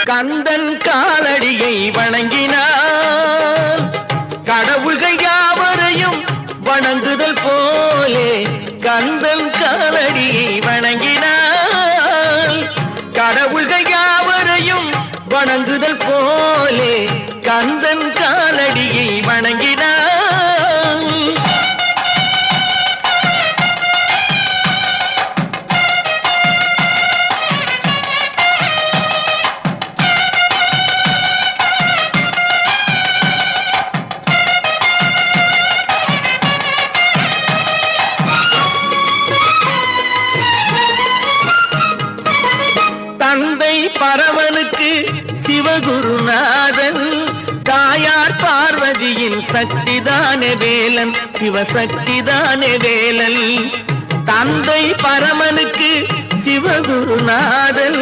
கந்தன் காலடியை வணங்கினார் கடவுள்கள் யாவரையும் வணங்குதல் போலே கந்தன் காலடியை வணங்கினார் கடவுள்கள் யாவரையும் வணங்குதல் போலே கந்தன் காலடியை வணங்கினார். தந்தை பரமனுக்கு சிவகுருநாதன் தாயார் பார்வதியின் சக்திதானே வேலன் சிவசக்திதானே வேலன். தந்தை பரமனுக்கு சிவகுருநாதன்